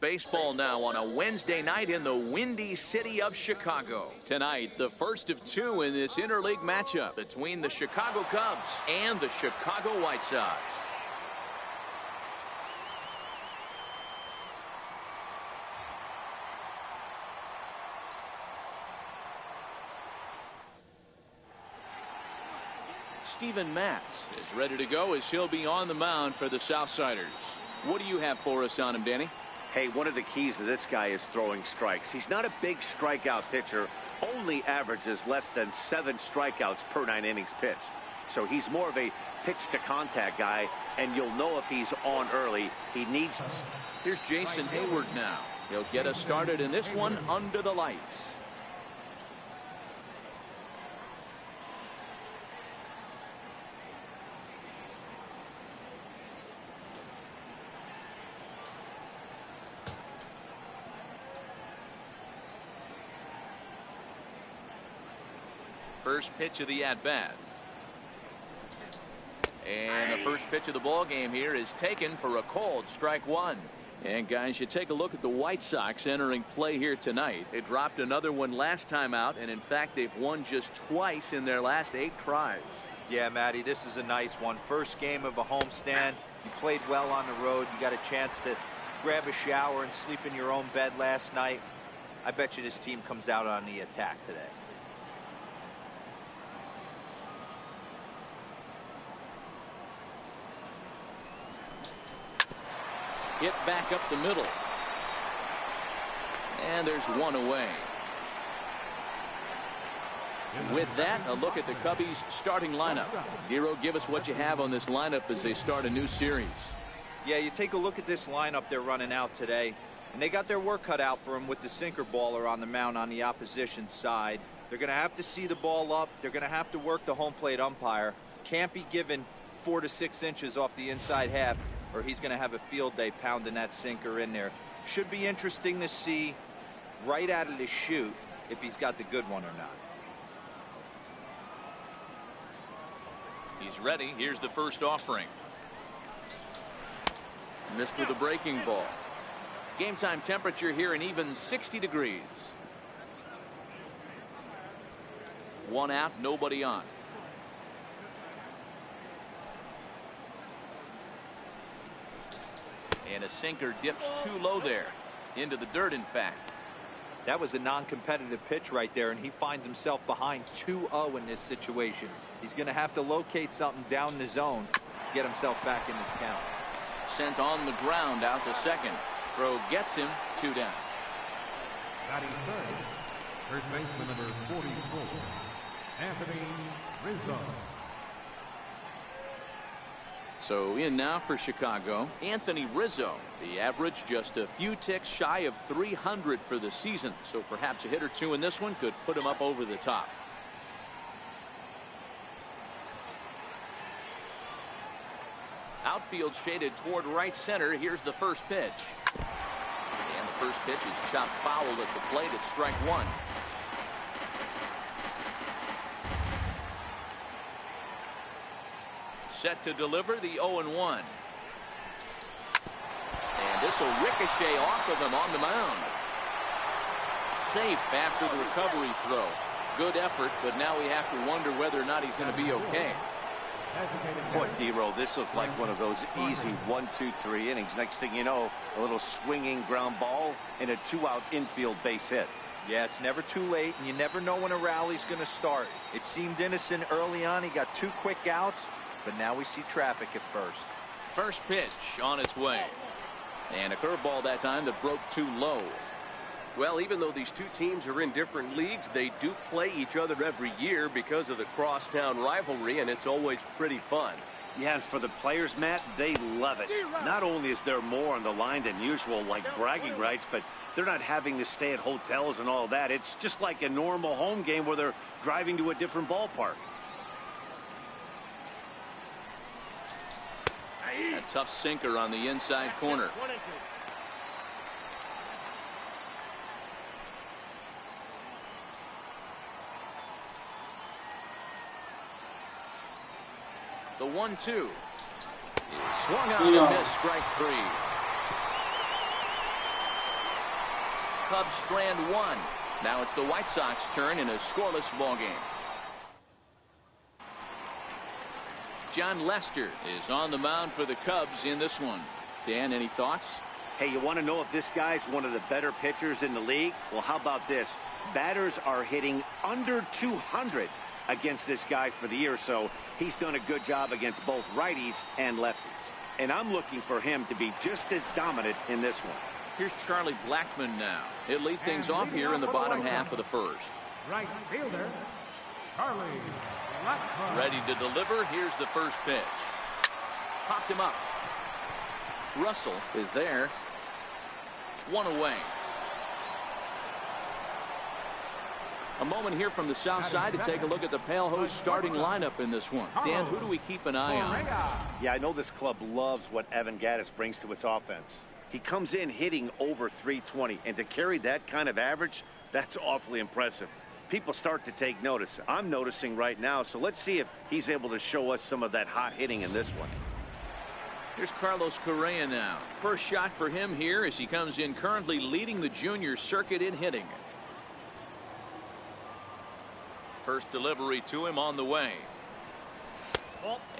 baseball now on a Wednesday night in the windy city of Chicago. Tonight, the first of two in this interleague matchup between the Chicago Cubs and the Chicago White Sox. Steven Matz is ready to go as he'll be on the mound for the Southsiders. What do you have for us on him, Danny? Hey, one of the keys to this guy is throwing strikes. He's not a big strikeout pitcher, only averages less than 7 strikeouts per 9 innings pitched. So he's more of a pitch to contact guy, and you'll know if he's on early. He needs us. Here's Jason Hayward now. He'll get us started in this one under the lights. First pitch of the at-bat. And the first pitch of the ball game here is taken for a called strike one. And guys, you take a look at the White Sox entering play here tonight. They dropped another one last time out, and in fact they've won just twice in their last 8 tries. Yeah, Matty, this is a nice one. First game of a homestand. You played well on the road. You got a chance to grab a shower and sleep in your own bed last night. I bet you this team comes out on the attack today. Hit back up the middle. And there's one away. With that, a look at the Cubbies' starting lineup. Hero, give us what you have on this lineup as they start a new series. Yeah, you take a look at this lineup they're running out today, and they got their work cut out for them with the sinker baller on the mound on the opposition side. They're going to have to see the ball up. They're going to have to work the home plate umpire. Can't be given 4 to 6 inches off the inside half, or he's going to have a field day pounding that sinker in there. Should be interesting to see right out of the chute if he's got the good one or not. He's ready. Here's the first offering. Missed with a breaking ball. Game time temperature here an even 60 degrees. 1 out, nobody on. And a sinker dips too low there. Into the dirt, in fact. That was a non-competitive pitch right there, and he finds himself behind 2-0 in this situation. He's going to have to locate something down the zone to get himself back in this count. Sent on the ground out to second. Throw gets him, 2 down. Batting third, first baseman number 44, Anthony Rizzo. So in now for Chicago, Anthony Rizzo. The average just a few ticks shy of 300 for the season. So perhaps a hit or two in this one could put him up over the top. Outfield shaded toward right center. Here's the first pitch. And the first pitch is chopped foul at the plate at strike one. Set to deliver the 0-1. And this will ricochet off of him on the mound. Safe after the recovery throw. Good effort, but now we have to wonder whether or not he's going to be okay. Boy, D-Roll, this looked like one of those easy 1, 2, 3 innings. Next thing you know, a little swinging ground ball and a 2-out infield base hit. Yeah, it's never too late, and you never know when a rally's going to start. It seemed innocent early on. He got 2 quick outs, but now we see traffic at first. First pitch on its way. And a curveball that time that broke too low. Well, even though these two teams are in different leagues, they do play each other every year because of the crosstown rivalry, and it's always pretty fun. Yeah, and for the players, Matt, they love it. Not only is there more on the line than usual, like bragging rights, but they're not having to stay at hotels and all that. It's just like a normal home game where they're driving to a different ballpark. A tough sinker on the inside corner. The 1-2 is swung on and missed, strike 3. Cubs strand one. Now it's the White Sox turn in a scoreless ball game. John Lester is on the mound for the Cubs in this one. Dan, any thoughts? Hey, you want to know if this guy's one of the better pitchers in the league? Well, how about this? Batters are hitting under 200 against this guy for the year, so he's done a good job against both righties and lefties. And I'm looking for him to be just as dominant in this one. Here's Charlie Blackmon now. He'll lead things off here in the bottom half of the first. Right fielder, Charlie Blackmon. Ready to deliver. Here's the first pitch. Popped him up. Russell is there. One away. A moment here from the south side to take a look at the Pale Host starting lineup in this one. Dan, who do we keep an eye on? Yeah, I know this club loves what Evan Gattis brings to its offense. He comes in hitting over 320, and to carry that kind of average, that's awfully impressive. People start to take notice. I'm noticing right now, so let's see if he's able to show us some of that hot hitting in this one. Here's Carlos Correa now. First shot for him here as he comes in currently leading the junior circuit in hitting. First delivery to him on the way.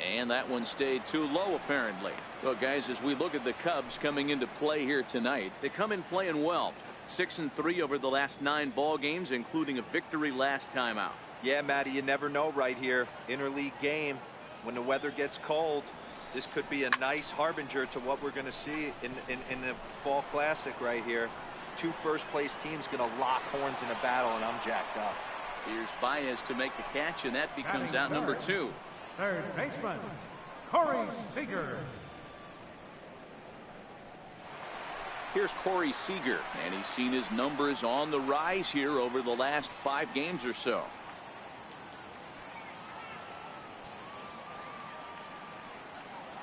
And that one stayed too low apparently. Well, guys, as we look at the Cubs coming into play here tonight, they come in playing well. 6-3 over the last 9 ball games, including a victory last time out. Yeah, Matty, you never know right here. Interleague game, when the weather gets cold, this could be a nice harbinger to what we're going to see in the Fall Classic right here. 2 first-place teams going to lock horns in a battle, and I'm jacked up. Here's Baez to make the catch, and that becomes out number 2. Third baseman, Corey Seager. Here's Corey Seager, and he's seen his numbers on the rise here over the last 5 games or so.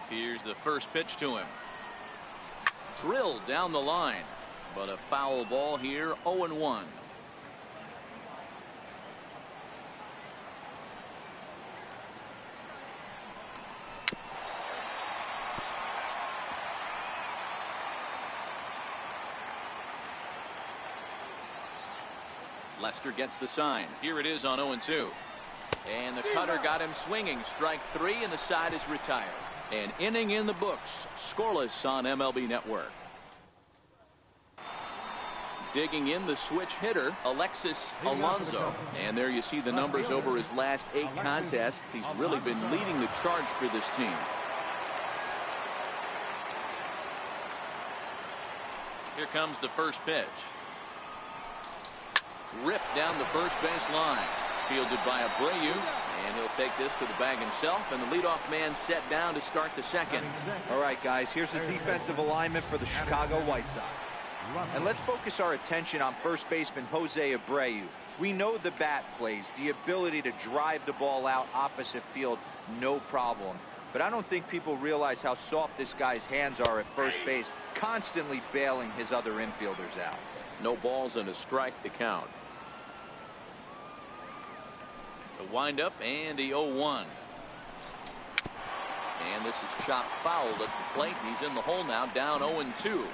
Here's the first pitch to him. Drilled down the line, but a foul ball here, 0-1. Lester gets the sign. Here it is on 0-2. And the cutter got him swinging. Strike 3, and the side is retired. An inning in the books. Scoreless on MLB Network. Digging in the switch hitter, Alexis Alonso. And there you see the numbers over his last 8 contests. He's really been leading the charge for this team. Here comes the first pitch. Ripped down the first base line. Fielded by Abreu, and he'll take this to the bag himself, and the leadoff man set down to start the second. All right, guys, here's the defensive alignment for the Chicago White Sox. And let's focus our attention on first baseman Jose Abreu. We know the bat plays, the ability to drive the ball out opposite field, no problem. But I don't think people realize how soft this guy's hands are at first base, constantly bailing his other infielders out. No balls and a strike to count. The windup and the 0-1. And this is chopped foul at the plate. He's in the hole now, down 0-2.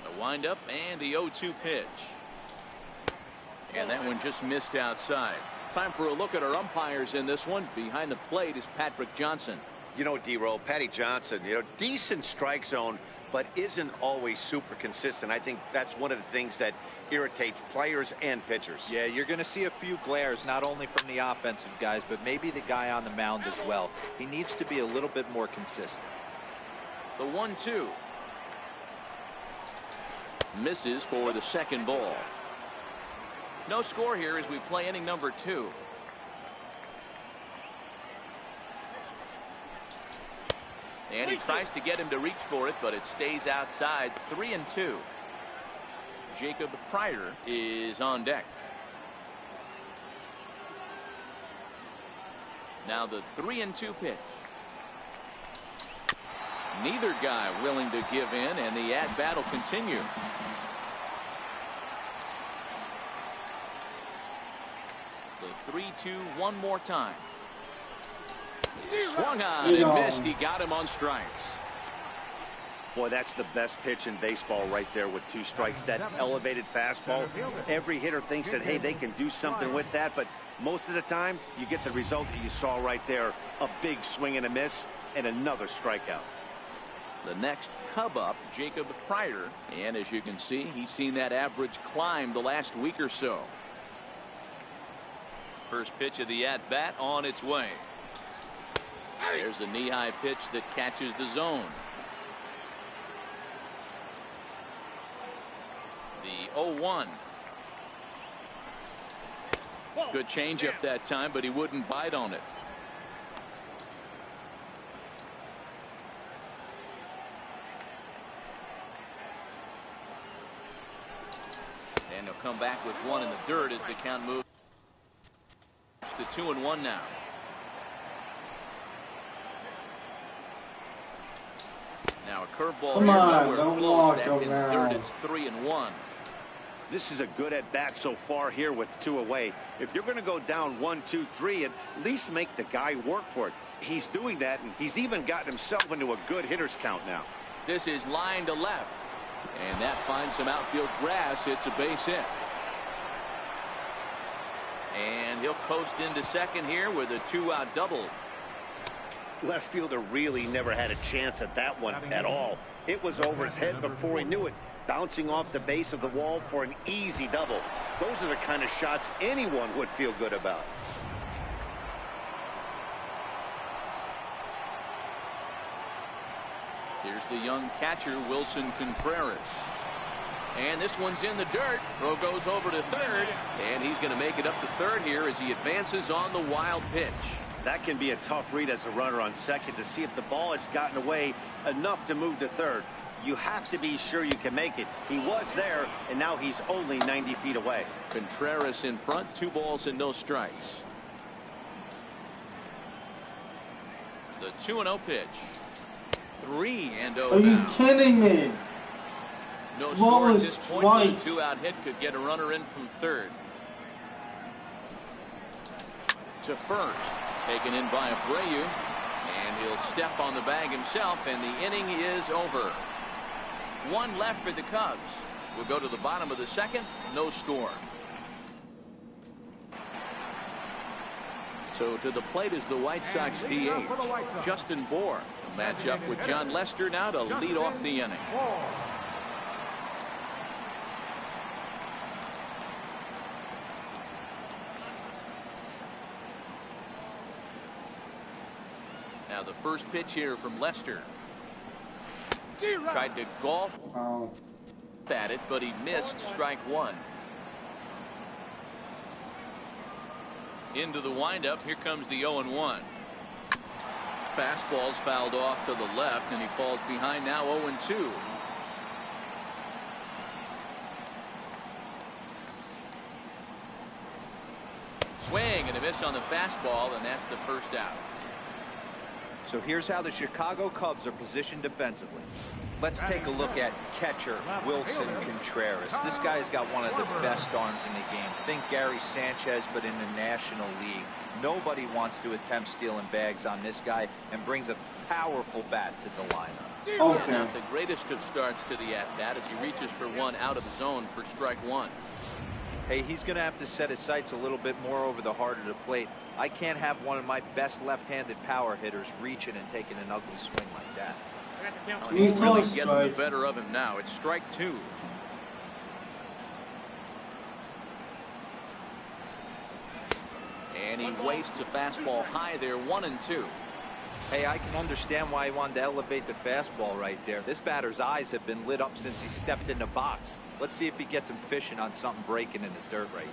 The windup and the 0-2 pitch. And that one just missed outside. Time for a look at our umpires in this one. Behind the plate is Patrick Johnson. You know, D-Roll, Patty Johnson, decent strike zone, but isn't always super consistent. I think that's one of the things that irritates players and pitchers. Yeah, you're going to see a few glares, not only from the offensive guys, but maybe the guy on the mound as well. He needs to be a little bit more consistent. The 1-2. Misses for the second ball. No score here as we play inning number 2. And he tries to get him to reach for it, but it stays outside. 3-2. Jacob Pryor is on deck. Now the 3-2 pitch. Neither guy willing to give in, and the at-bat will continue. The 3-2 one more time. Swung on and missed. He got him on strikes. Boy, that's the best pitch in baseball right there with 2 strikes. That elevated fastball. Every hitter thinks that, hey, they can do something with that, but most of the time you get the result that you saw right there. A big swing and a miss and another strikeout. The next Cub up, Jacob Pryor, and as you can see, he's seen that average climb the last week or so. First pitch of the at-bat on its way. There's a knee-high pitch that catches the zone. The 0-1. Good changeup that time, but he wouldn't bite on it. And he'll come back with one in the dirt as the count moves to 2-1 now. Now a curveball here, nowhere close. That's in the dirt. It's 3-1. This is a good at bat so far here with 2 away. If you're going to go down 1, 2, 3, at least make the guy work for it. He's doing that, and he's even gotten himself into a good hitter's count now. This is line to left, and that finds some outfield grass. It's a base hit. And he'll coast into second here with a 2-out double. Left fielder really never had a chance at that one at all. It was over his head before he knew it, bouncing off the base of the wall for an easy double. Those are the kind of shots anyone would feel good about. Here's the young catcher, Wilson Contreras. And this one's in the dirt. Throw goes over to third, and he's going to make it up to third here as he advances on the wild pitch. That can be a tough read as a runner on second to see if the ball has gotten away enough to move to third. You have to be sure you can make it. He was there, and now he's only 90 feet away. Contreras in front, 2 balls and no strikes. The 2-0 pitch. 3-0. Are you kidding me? No score at this point, but a 2-out hit could get a runner in from third. To first, taken in by Abreu, and he'll step on the bag himself, and the inning is over. 1 left for the Cubs. We'll go to the bottom of the second, no score. So to the plate is the White Sox DH, Justin Bour. A match up with John Lester now to lead off the inning. Now the first pitch here from Lester. Tried to golf at it, but he missed strike 1. Into the windup. Here comes the 0-1. Fastball's fouled off to the left, and he falls behind now 0-2. Swing and a miss on the fastball, and that's the first out. So here's how the Chicago Cubs are positioned defensively. Let's take a look at catcher Wilson Contreras. This guy's got one of the best arms in the game. Think Gary Sanchez, but in the National League. Nobody wants to attempt stealing bags on this guy, and brings a powerful bat to the lineup. Okay. Now the greatest of starts to the at-bat as he reaches for one out of the zone for strike 1. Hey, he's going to have to set his sights a little bit more over the heart of the plate. I can't have one of my best left-handed power hitters reaching and taking an ugly swing like that. He's really getting the better of him now. It's strike 2. And he wastes a fastball high there, 1-2. Hey, I can understand why he wanted to elevate the fastball right there. This batter's eyes have been lit up since he stepped in the box. Let's see if he gets him fishing on something breaking in the dirt right here.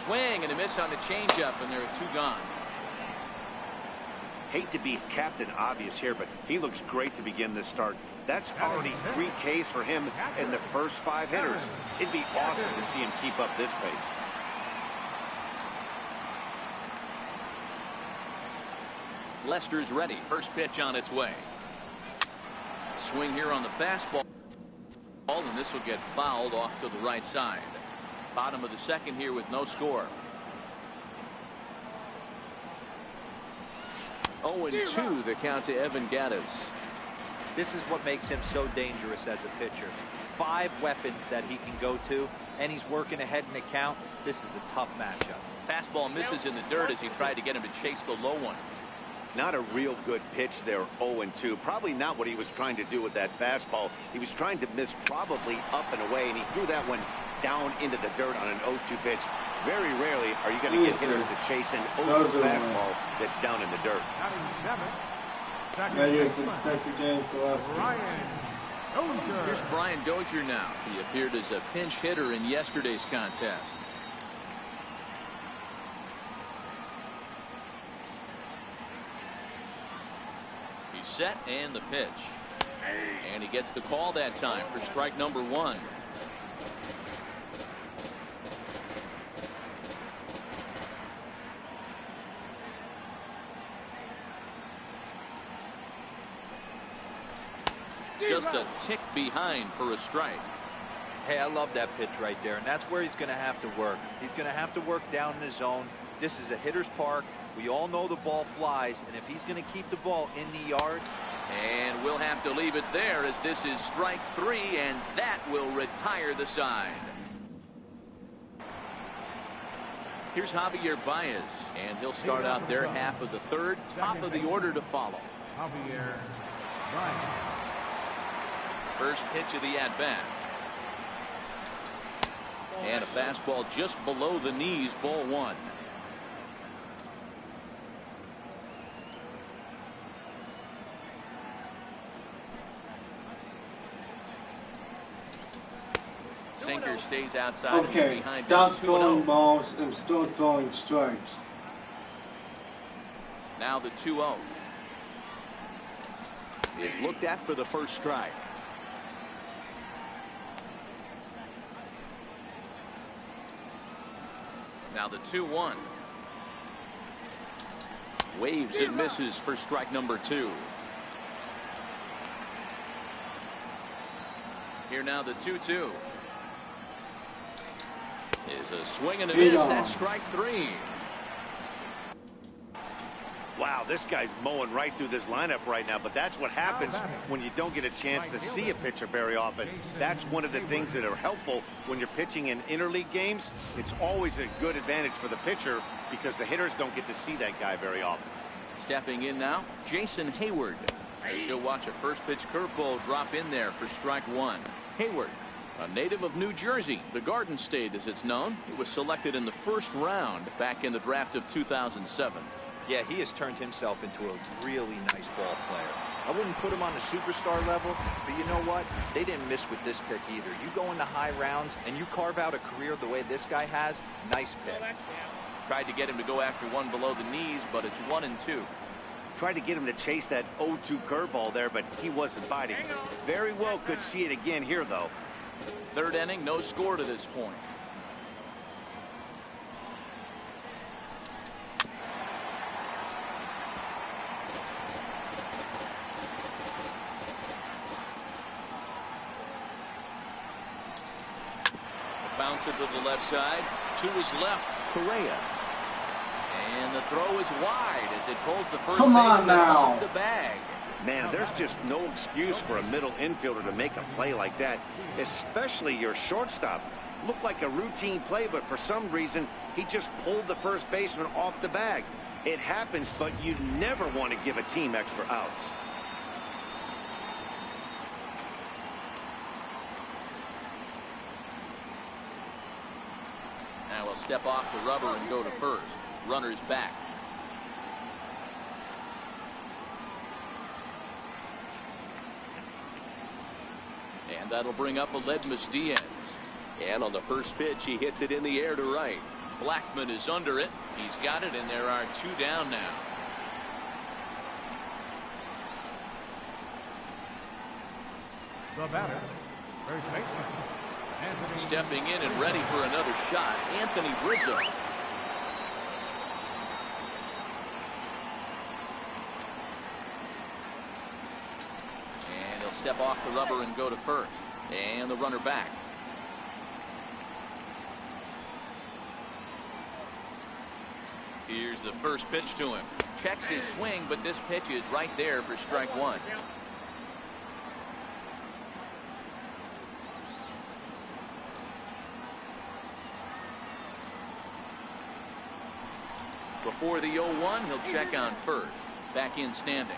Swing and a miss on the changeup, and there are 2 gone. Hate to be Captain Obvious here, but he looks great to begin this start. That's already 3 Ks for him in the first 5 hitters. It'd be awesome to see him keep up this pace. Lester's ready. First pitch on its way. Swing here on the fastball, and this will get fouled off to the right side. Bottom of the second here with no score. 0-2 the count to Evan Gattis. This is what makes him so dangerous as a pitcher. 5 weapons that he can go to, and he's working ahead in the count. This is a tough matchup. Fastball misses in the dirt as he tried to get him to chase the low one. Not a real good pitch there, 0-2. Probably not what he was trying to do with that fastball. He was trying to miss probably up and away, and he threw that one down into the dirt on an 0-2 pitch. Very rarely are you going to get hitters to chase an 0-2 fastball that's down in the dirt. Here's Brian Dozier now. He appeared as a pinch hitter in yesterday's contest. He's set and the pitch. And he gets the call that time for strike number 1. Just a tick behind for a strike. Hey, I love that pitch right there, and that's where he's going to have to work. He's going to have to work down in the zone. This is a hitter's park. We all know the ball flies, and if he's going to keep the ball in the yard. And we'll have to leave it there as this is strike 3, and that will retire the side. Here's Javier Baez, and he'll start out their half of the third, top of the order to follow. Javier Baez. First pitch of the at-bat. And a fastball just below the knees, ball 1. Sinker stays outside. Okay, behind stop throwing balls and start throwing strikes. Now the 2-0 is looked at for the first strike. Now the 2-1. Waves and misses for strike number 2. Here now the 2-2. Is a swing and a miss. That's strike 3. Wow, this guy's mowing right through this lineup right now, but that's what happens when you don't get a chance to see a pitcher very often. That's one of the things that are helpful when you're pitching in interleague games. It's always a good advantage for the pitcher because the hitters don't get to see that guy very often. Stepping in now, Jason Hayward. As you'll watch a first pitch curveball drop in there for strike 1. Hayward, a native of New Jersey, the Garden State as it's known. He was selected in the first round back in the draft of 2007. Yeah, he has turned himself into a really nice ball player. I wouldn't put him on the superstar level, but you know what? They didn't miss with this pick either. You go into high rounds and you carve out a career the way this guy has, nice pick. Tried to get him to go after one below the knees, but it's 1-2. Tried to get him to chase that 0-2 curveball there, but he wasn't biting. Very well could see it again here, though. Third inning, no score to this point. Bouncer to the left side. To his left, Correa. And the throw is wide as it pulls the first baseman off the bag. Man, there's just no excuse for a middle infielder to make a play like that, especially your shortstop. Looked like a routine play, but for some reason, he just pulled the first baseman off the bag. It happens, but you never want to give a team extra outs. Now we'll step off the rubber and go to first. Runner's back. And that'll bring up Aledmus Diaz. And on the first pitch, he hits it in the air to right. Blackman is under it. He's got it, and there are 2 down now. The batter, first baseman, Anthony. Stepping in and ready for another shot, Anthony Rizzo. And he'll step off the rubber and go to first. And the runner back. Here's the first pitch to him. Checks his swing, but this pitch is right there for strike one. Before the 0-1, he'll check on first. Back in standing.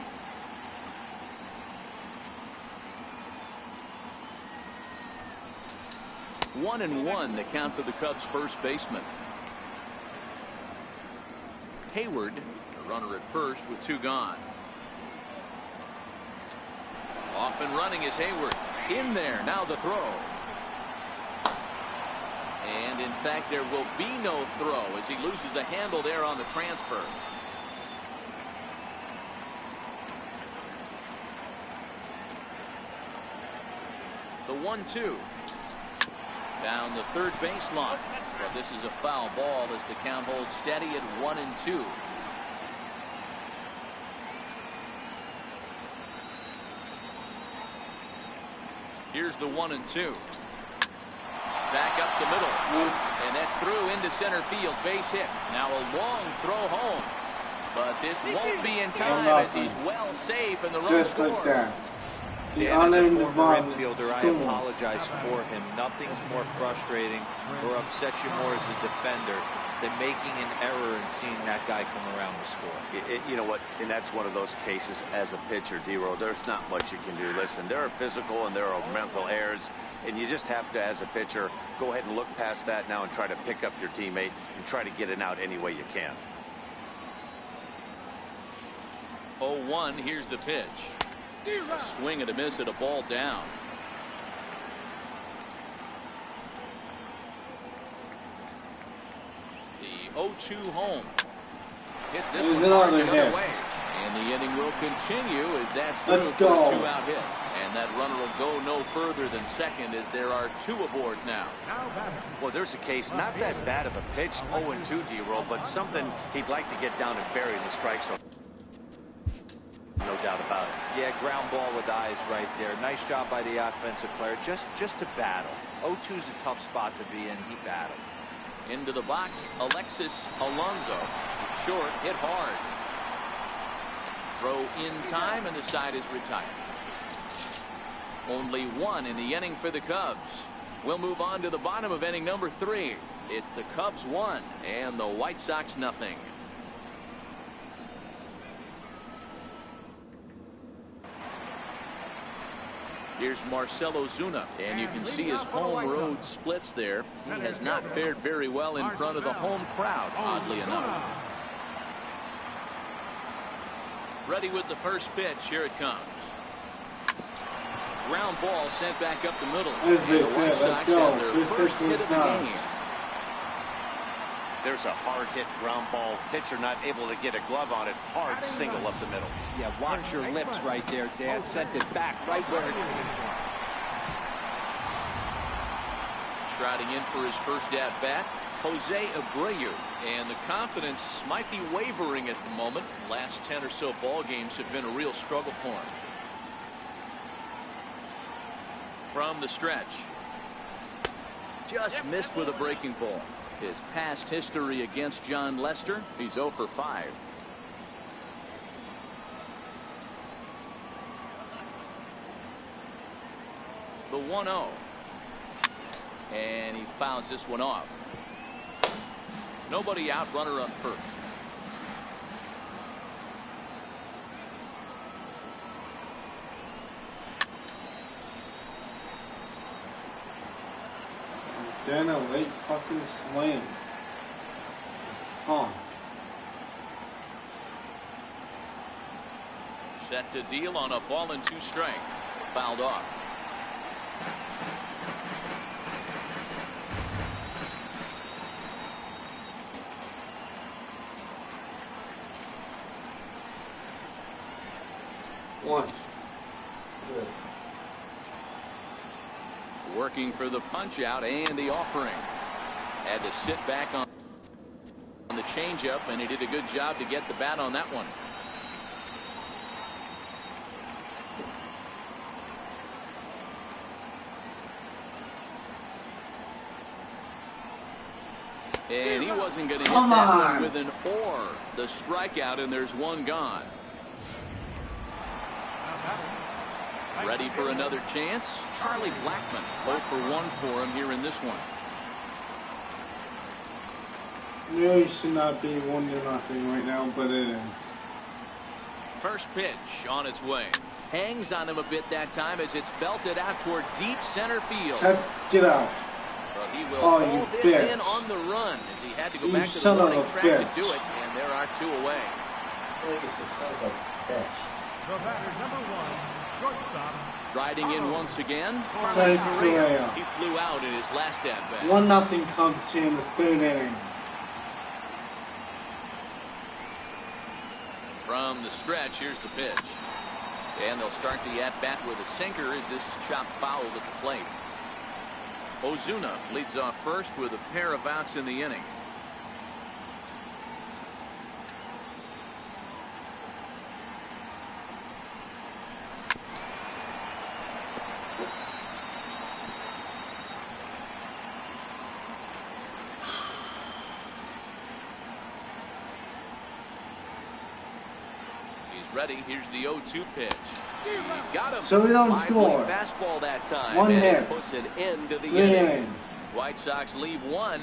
1-1 the count to the Cubs first baseman. Hayward, the runner at first with 2 gone. Off and running is Hayward. In there, now the throw. And in fact, there will be no throw as he loses the handle there on the transfer. The 1-2. Down the third baseline. But this is a foul ball as the count holds steady at 1-2. Here's the 1-2. Back up the middle. And that's through into center field. Base hit. Now a long throw home. But this won't be in time as he's well safe and the run Just scores. like that. The Dan, as a unnamed former one infielder, I scores. apologize for him. Nothing's more frustrating or upsets you more as a defender than making an error and seeing that guy come around to score. You know what? And that's one of those cases as a pitcher, D-Roll. There's not much you can do. Listen, there are physical and there are mental errors, and you just have to, as a pitcher, go ahead and look past that now and try to pick up your teammate and try to get it out any way you can. 0-1. Here's the pitch. Swing and a miss at a ball down. The 0-2 home. Hits this There's one hard another the other hit. way. And the inning will continue as that's Let's through for a go. 2-out hit. And that runner will go no further than second as there are 2 aboard now. Well, there's a case, not that bad of a pitch, 0-2 D-Roll, but something he'd like to get down and bury the strike zone. No doubt about it. Yeah, ground ball with eyes right there. Nice job by the offensive player. Just to battle. 0-2's a tough spot to be in. He battled. Into the box, Alexis Alonso. Short, hit hard. Throw in time, and the side is retired. Only 1 in the inning for the Cubs. We'll move on to the bottom of inning number 3. It's the Cubs 1 and the White Sox nothing. Here's Marcelo Zuna, and you can see his home road splits there. He has not fared very well in front of the home crowd, oddly enough. Ready with the first pitch. Here it comes. Ground ball sent back up the middle. Nice And base the White hit. Let's Sox go. have their Good first pitch hit of the Sox. game. There's a hard hit ground ball. Pitcher not able to get a glove on it. Hard single up the middle. Yeah, watch your lips right there, Dan. Sent it back right where it came from. Striding in for his first at bat, Jose Abreu, and the confidence might be wavering at the moment. Last 10 or so ball games have been a real struggle for him. From the stretch, just missed with a breaking ball. His past history against John Lester, he's 0 for 5. The 1-0. And he fouls this one off. Nobody out, runner on first. Then a late fucking swing. Huh. Set to deal on a ball and 2 strikes. Fouled off. Once. Good. Working for the punch out and the offering. Had to sit back on the changeup, and he did a good job to get the bat on that one. And he wasn't going to hit that one with an or. The strikeout, and there's one gone. Ready for another chance. Charlie Blackmon, 0 for 1 for him here in this one. Really should not be 1-0 right now, but it is. First pitch on its way. Hangs on him a bit that time as it's belted out toward deep center field. Get out. But he will hold this bitch. in on the run as he had to go You back to the son of warning a track bitch. to do it, and there are 2 away. The batter, number 1, shortstop. Striding in once again. Nice Correa. Correa. He flew out in his last at-bat. 1-0 comes here in the 3rd inning. From the stretch, here's the pitch. And they'll start the at-bat with a sinker as this is chopped foul at the plate. Ozuna leads off first with a pair of outs in the inning. He's ready. Here's the 0-2 pitch. He got him. So we don't Lively score. fastball that time. 1 and hit. it puts an end to the 3 inning. innings. White Sox leave 1.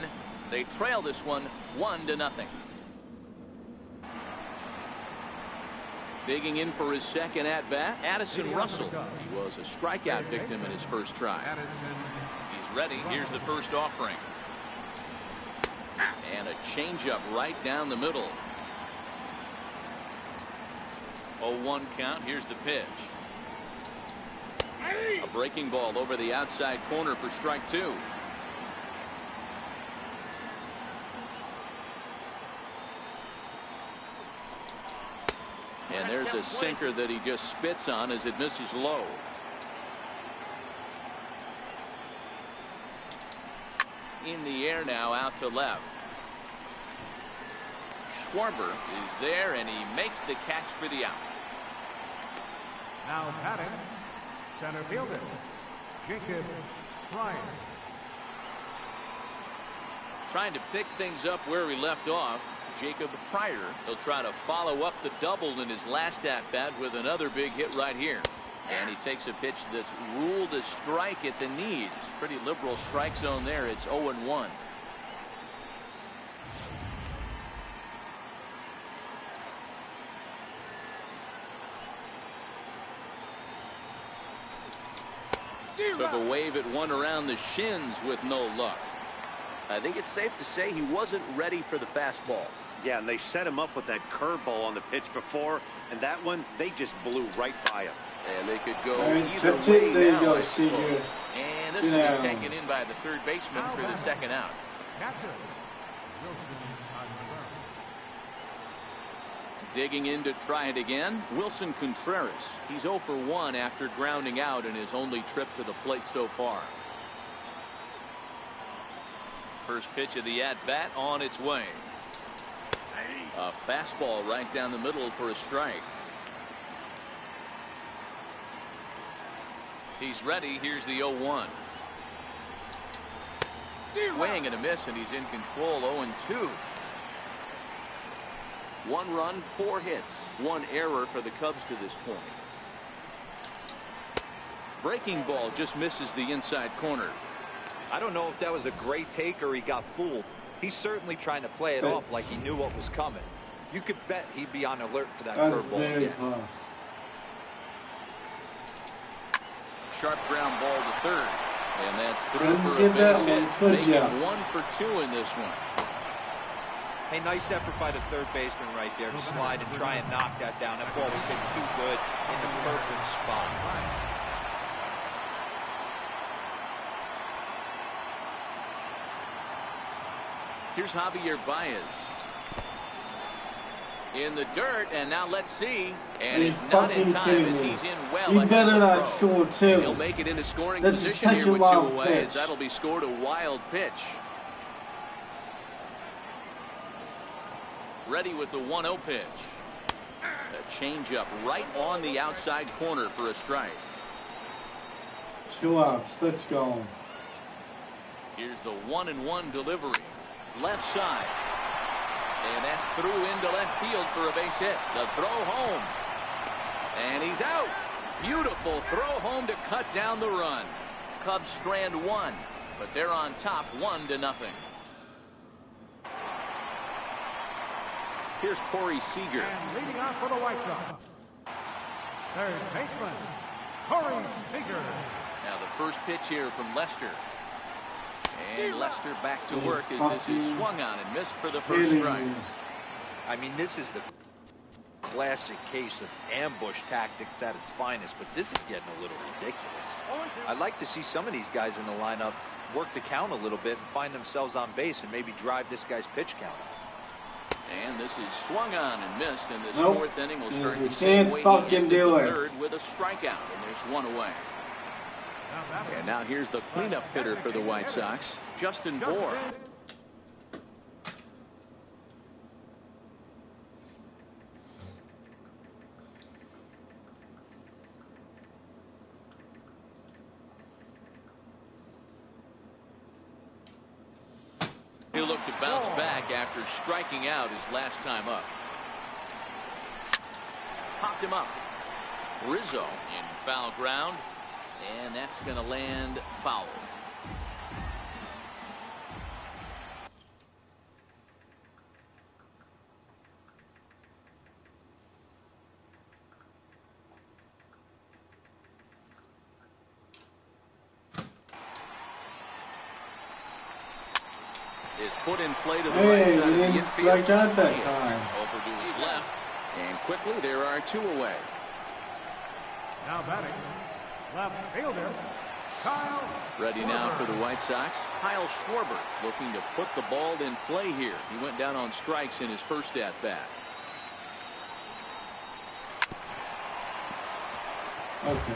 They trail this one 1-0. Digging in for his second at-bat, Addison Russell. He was a strikeout victim in his first try. He's ready. Here's the first offering. And a changeup right down the middle. 0-1 count. Here's the pitch. A breaking ball over the outside corner for strike 2. And there's a sinker that he just spits on as it misses low. In the air now, out to left. Schwarber is there, and he makes the catch for the out. Now batting, center fielder, Jacob Bryant. Trying to pick things up where we left off. Jacob Pryor. He'll try to follow up the double in his last at-bat with another big hit right here. And he takes a pitch that's ruled a strike at the knees. Pretty liberal strike zone there. It's 0-1. Took a wave at one around the shins with no luck. I think it's safe to say he wasn't ready for the fastball. Yeah, and they set him up with that curveball on the pitch before, and that one, they just blew right by him. And they could go Alright, either that's way it. There you now, go, I see suppose. you. And this will Yeah. be taken in by the third baseman for the second out. Catcher, Wilson Contreras. Digging in to try it again, Wilson Contreras. He's 0 for 1 after grounding out in his only trip to the plate so far. First pitch of the at-bat on its way. A fastball right down the middle for a strike. He's ready. Here's the 0-1. Swing and a miss, and he's in control. 0-2. 1 run, 4 hits, 1 error for the Cubs to this point. Breaking ball just misses the inside corner. I don't know if that was a great take or he got fooled. He's certainly trying to play it off like he knew what was coming. You could bet he'd be on alert for that That's curveball very again. close. Sharp ground ball to third. And that's through Couldn't for a get that base one, hit. could Making ya? 1 for 2 in this one. Hey, nice effort by the third baseman right there to slide and try and knock that down. That ball was hit too good in the perfect spot. Here's Javier Baez. In the dirt, and now let's see. And He's it's not in fucking time kidding as me. he's in well. You ahead better of the not throw. score too. He'll make it into scoring That's his position here second with 2 wild away. pitch. That'll be scored a wild pitch. Ready with the 1-0 pitch. A changeup right on the outside corner for a strike. 2 outs. Let's go. Here's the 1-1 delivery. left side. And that's through into left field for a base hit. The throw home. And he's out. Beautiful throw home to cut down the run. Cubs strand one, but they're on top 1-0. Here's Corey Seager. And leading off for the White Sox, third baseman, Corey Seager. Now the first pitch here from Lester. And Lester back to work as this is swung on and missed for the first strike. I mean, this is the classic case of ambush tactics at its finest, but this is getting a little ridiculous. I'd like to see some of these guys in the lineup work the count a little bit and find themselves on base and maybe drive this guy's pitch count up. And this is swung on and missed, and this Nope. fourth inning will start You the same way can't he fucking ended do the it. third with a strikeout, and there's one away. And now here's the cleanup hitter for the White Sox, Justin Bour. He'll look to bounce back after striking out his last time up. Popped him up. Rizzo in foul ground, and that's going to land foul. Is put in play to the right Hey, side we of the didn't infield. strike out that time. Over to his left, and quickly there are two away. Now batting, left fielder, Kyle. Ready now for the White Sox, Kyle Schwarber, looking to put the ball in play here. He went down on strikes in his first at bat. Okay.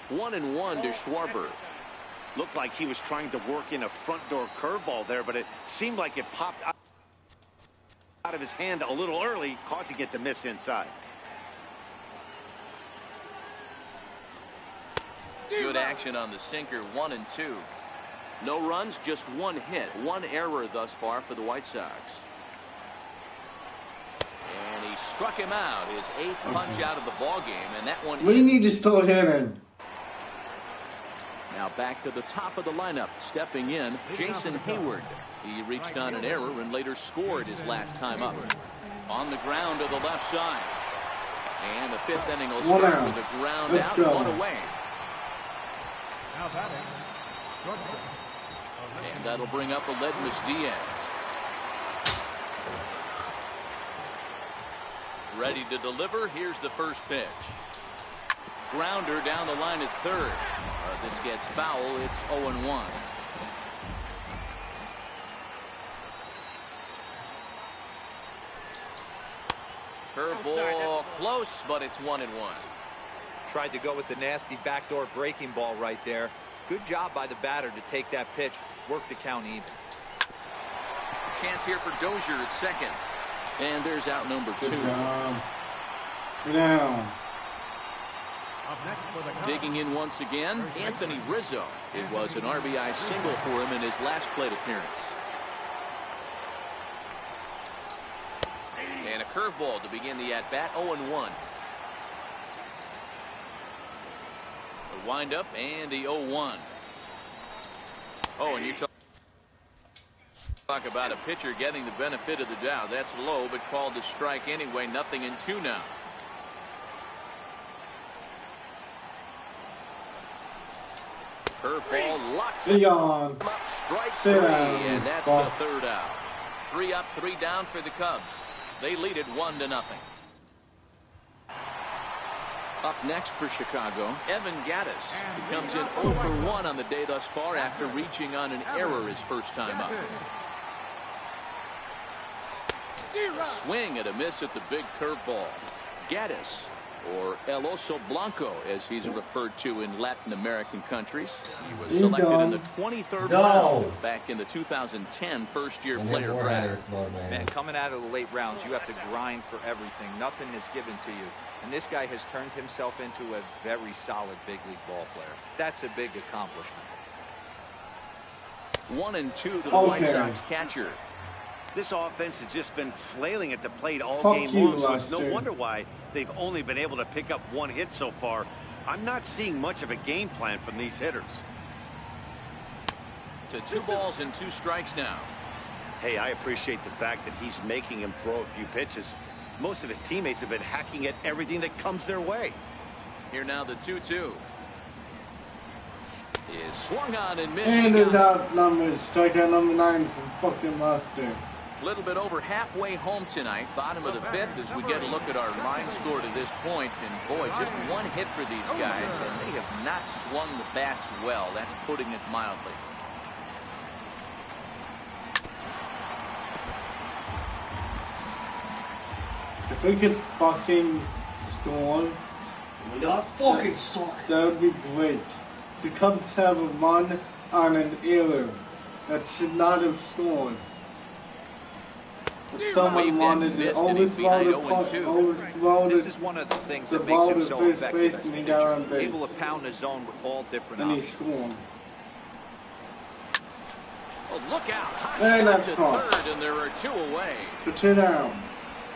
One and one to Schwarber. Looked like he was trying to work in a front door curveball there, but it seemed like it popped out of his hand a little early, causing it to miss inside. Good action on the sinker, 1 and 2. No runs, just one hit, one error thus far for the White Sox. And he struck him out, his 8th punch out of the ball game, and that one. We need to start hitting. Now back to the top of the lineup, stepping in, Jason Hayward. He reached on an error and later scored his last time up. On the ground to the left side. And the 5th inning will start with a ground Let's out, go. 1 away. Now batting, shortstop. And that'll bring up Aledmus Diaz. Ready to deliver. Here's the first pitch. Grounder down the line at third. This gets foul. It's 0-1. Curveball close, but it's 1-1. Tried to go with the nasty backdoor breaking ball right there. Good job by the batter to take that pitch, work the count even. Chance here for Dozier at second. And there's out number 2. Good job. Good down. Up next for the Cubs, Digging in once again, Anthony Rizzo. It was an RBI single for him in his last plate appearance. And a curveball to begin the at-bat, 0-1. The windup and the 0-1. Oh, and you talk about a pitcher getting the benefit of the doubt. That's low, but called to strike anyway. 0-2 now. Curveball locks Be it on. up. Strike Sit 3, down, and that's ball. the third out. 3 up, 3 down for the Cubs. They lead it 1-0. Up next for Chicago, Evan Gattis. He comes in 0 for 1 on the day thus far after reaching on an error his first time up. A swing and a miss at the big curveball. Gattis or El Oso Blanco, as he's referred to in Latin American countries. He was selected in the 23rd round back in the 2010 first-year player draft. Man, coming out of the late rounds, you have to grind for everything. Nothing is given to you. And this guy has turned himself into a very solid big league ball player. That's a big accomplishment. 1-2 to the White Sox catcher. This offense has just been flailing at the plate all game long, so it's no wonder why they've only been able to pick up one hit so far. I'm not seeing much of a game plan from these hitters. To 2 balls and 2 strikes now. Hey, I appreciate the fact that he's making him throw a few pitches. Most of his teammates have been hacking at everything that comes their way. Here now the 2-2. Is swung on and missed. And is out number strikeout number 9 from fucking Lester. A little bit over halfway home tonight, bottom of the 5th, as we get a look at our line score to this point. And boy, just 1 hit for these guys, and they have not swung the bats well. That's putting it mildly. If we could fucking score, that would be great. The Cubs have a run on an error that should not have scored. If someone wanted to overthrow the puck, overthrow this is one of the things that makes him so effective as a pitcher. Able to pound the zone with all different options. And he scored. Oh, look out! Hot And shot that's to caught. 3rd, and there are 2 away. For 2 down.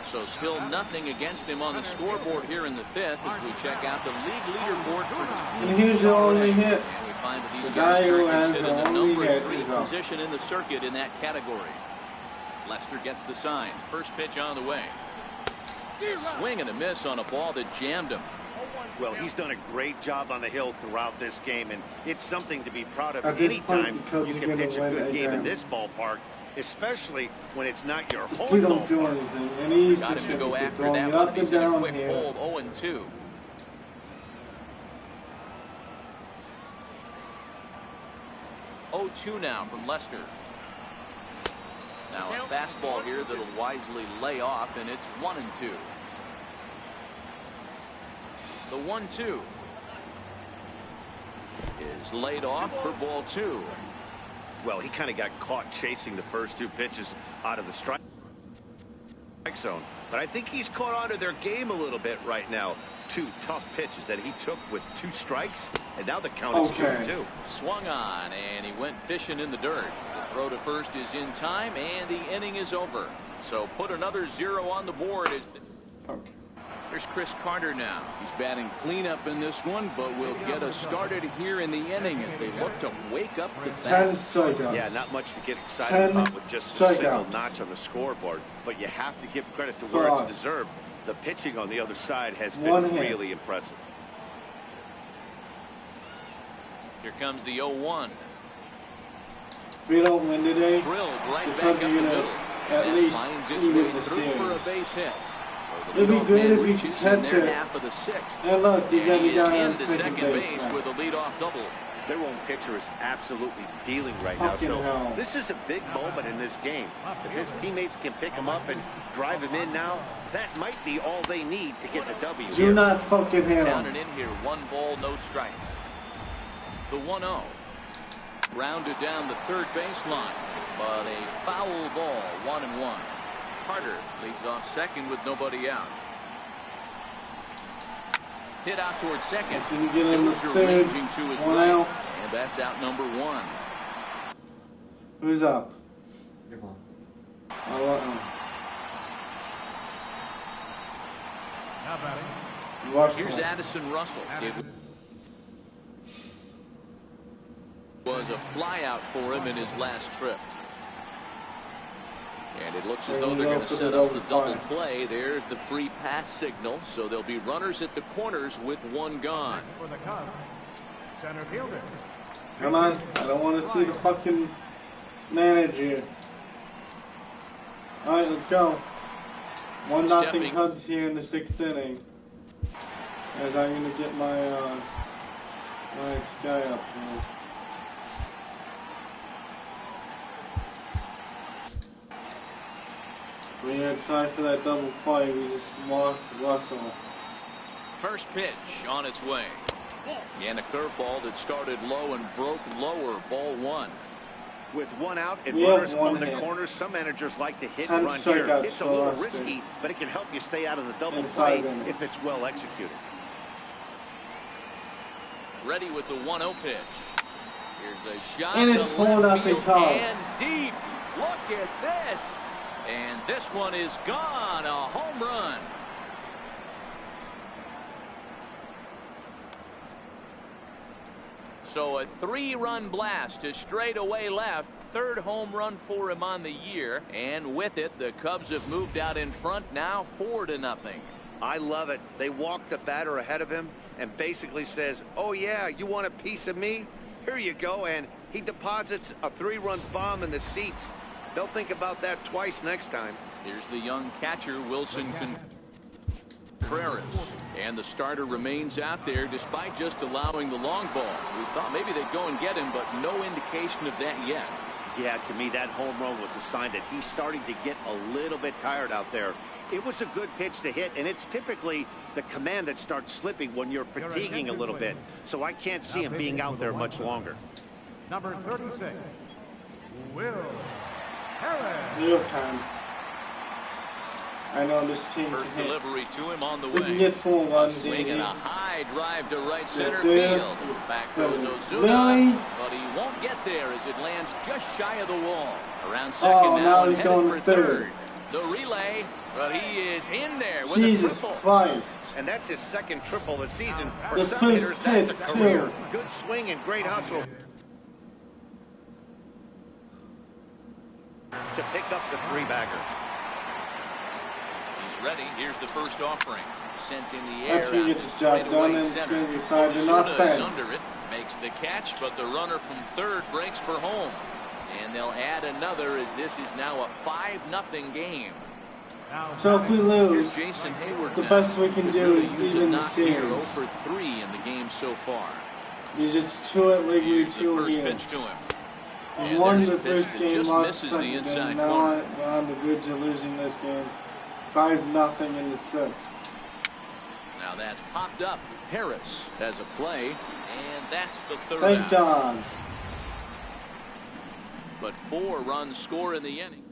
So still nothing against him on the scoreboard here in the 5th as we check out the league leaderboard for team. And here's the only hit. And we find that these The guys guy who currently has sit the in the only number hit 3 is up. position in the circuit in that category. Lester gets the sign. First pitch on the way. Swing and a miss on a ball that jammed him. Well, he's done a great job on the hill throughout this game, and it's something to be proud of At this point, anytime the Cubs you are can gonna pitch a win good game in again. this ballpark, especially when it's not your home We don't do ballpark. anything. And he's Got just him to go after throwing that it one. up He's and in a down quick here. hold, 0-2. 0-2 now from Lester. Now a fastball here that'll wisely lay off, and it's 1-2. The 1-2 is laid off for ball 2. Well, he kind of got caught chasing the first 2 pitches out of the strike zone, but I think he's caught on to their game a little bit right now. 2 tough pitches that he took with 2 strikes, and now the count is 2-2. Swung on, and he went fishing in the dirt. The throw to first is in time, and the inning is over. So put another 0 on the board. Here's Chris Carter now. He's batting cleanup in this one, but will get us started here in the inning as they look to wake up the 10 bats. strikeouts. Yeah, not much to get excited about with just a single strikeouts. notch on the scoreboard, but you have to give credit to where it's deserved. The pitching on the other side has been really impressive. Here comes the 0-1. If we don't win today, Drilled right the back Cubs up are the gonna middle. at And least finds its even way the through for a series. base hit. So the It'd be leadoff great man if he reaches could in catch their it. half of the 6th. And look, you And got he the guy is on into second second base base now. with a leadoff double. Their own pitcher is absolutely dealing right now, Fucking so hell. this is a big moment in this game. If his teammates can pick him up and drive him in now, that might be all they need to get the W Do here. not fucking hit Down him. and in here, 1 ball, no strikes. The 1-0. Rounded down the 3rd baseline, but a foul ball, 1-1. Carter leads off second with nobody out. Hit out towards second. So you get in the Dozier third, ranging to his 1 right, out. and that's out number 1. Who's up? Now batting. Rush Here's one. Addison Russell. It was a flyout for him in his last trip. And it looks as though they're going to set up the double play. There's the free pass signal. So there'll be runners at the corners with 1 gone. For the Cubs, center fielder. Come on. I don't want to see the fucking manager. All right, let's go. 1-0 Stepping. Cubs here in the 6th inning. As I'm going to get my my guy up here. We're going to try for that double play. We just walked Russell. First pitch on its way. And a curveball that started low and broke lower. Ball 1. With one out and runners on the corners, some managers like to hit and run here. It's a little risky, but it can help you stay out of the double play if it's well executed. Ready with the 1-0 pitch. Here's a shot. And it's 4-0 Cubs. And deep. Look at this. And this one is gone. A home run. So a 3-run blast to straightaway left. Third home run for him on the year. And with it, the Cubs have moved out in front now 4-0. I love it. They walk the batter ahead of him and basically says, oh, yeah, you want a piece of me? Here you go. And he deposits a 3-run bomb in the seats. They'll think about that twice next time. Here's the young catcher, Wilson Contreras. And the starter remains out there despite just allowing the long ball. We thought maybe they'd go and get him, but no indication of that yet. Yeah, to me, that home run was a sign that he's starting to get a little bit tired out there. It was a good pitch to hit, and it's typically the command that starts slipping when you're fatiguing a little bit. So I can't see him being out there much longer. Number 36, Will Harris. Real time. I know this team First can hit. delivery to him on the We way. can get 4 runs Swing easy. and a high drive to right center there. field. Back goes Ozuna, Really? but he won't get there as it lands just shy of the wall. Around second now and he's headed going for to third. The relay, but he is in there with Jesus a triple. Christ. And that's his second triple this season. For The some first hitters, that's pitch, a career. too. Good swing and great hustle to pick up the 3-bagger. He's ready. Here's the first offering. Sent in the air. That's gonna out get to the job done, straightaway and it's center. gonna be 5-0. Ozuna is under it. Makes the catch, but the runner from third breaks for home. And they'll add another as this is now a 5-0 game. So if we lose, Here's Jason Hayward the now. best we can Could do really is use a even the knock here. 0 series. for 3 in the game so far. Because it's 2 at League, Here's the 2 first here. pitch to him. We And won there's the a pitch first that game, just lost the misses the second inside game. Now corner. we're on the verge of losing this game. 5-0 in the 6th. Now that's popped up. Harris has a play, and that's the third Thank out. God. But 4 runs score in the inning.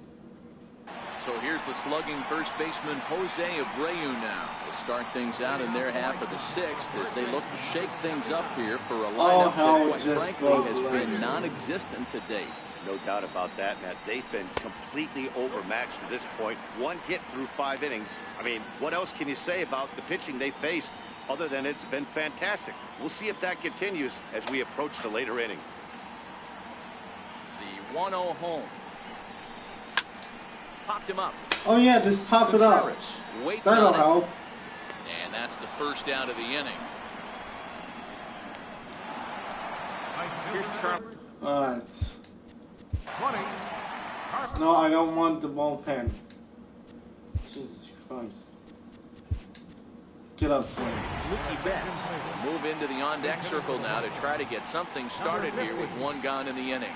So here's the slugging first baseman Jose Abreu now to start things out in their half of the 6th as they look to shake things up here for a lineup that quite frankly has been non-existent to date. No doubt about that, Matt. They've been completely overmatched to this point. 1 hit through 5 innings. I mean, what else can you say about the pitching they face other than it's been fantastic? We'll see if that continues as we approach the later inning. The 1-0 home. Popped him up. Oh yeah, just pop it up. Contreras waits That'll on it. help. And that's the first out of the inning. Alright. 20, No, I don't want the bullpen. Jesus Christ. Get up there. Mookie Betts will move into the on-deck circle now to try to get something started here with 1 gone in the inning.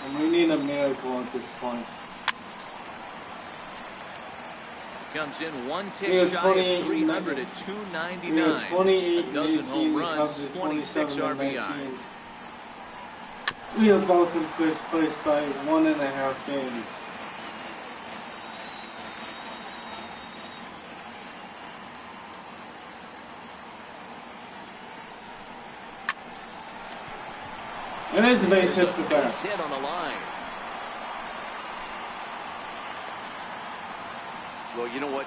And we need a miracle at this point. Comes in 1 We tick have shy of 28 300 and at We are 299. 28 A and dozen 18. home The runs, Cubs are 26 27 and RBI. 19. We are both in first place by 1.5 games. And there's a base hit for Base hit Betts. on the line. Well, you know what?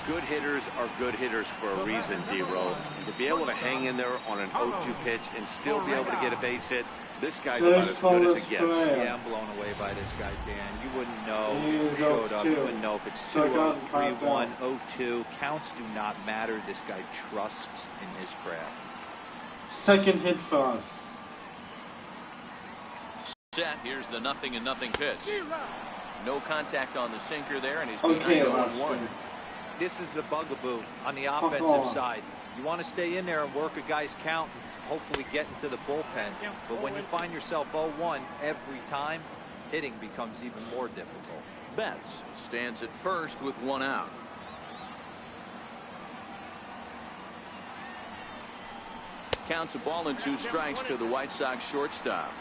Good hitters are good hitters for a reason, D-Row. To be able to hang in there on an 0-2 pitch and still be able to get a base hit, this guy's about as good as it gets. Yeah, I'm blown away by this guy, Dan. You wouldn't know He if is he showed up. You 0-2. wouldn't know if it's Strike 2-0, out and pop 3-1, 0-2. Counts do not matter. This guy trusts in his craft. Second hit for us. Set. Here's the 0-0 pitch. No contact on the sinker there, and he's Okay, behind 0-1. Lester. This is the bugaboo on the Fuck offensive off. side. You want to stay in there and work a guy's count and hopefully get into the bullpen. But when you find yourself 0-1 every time, hitting becomes even more difficult. Betts stands at first with one out. Counts a ball and 2 strikes to the White Sox shortstop.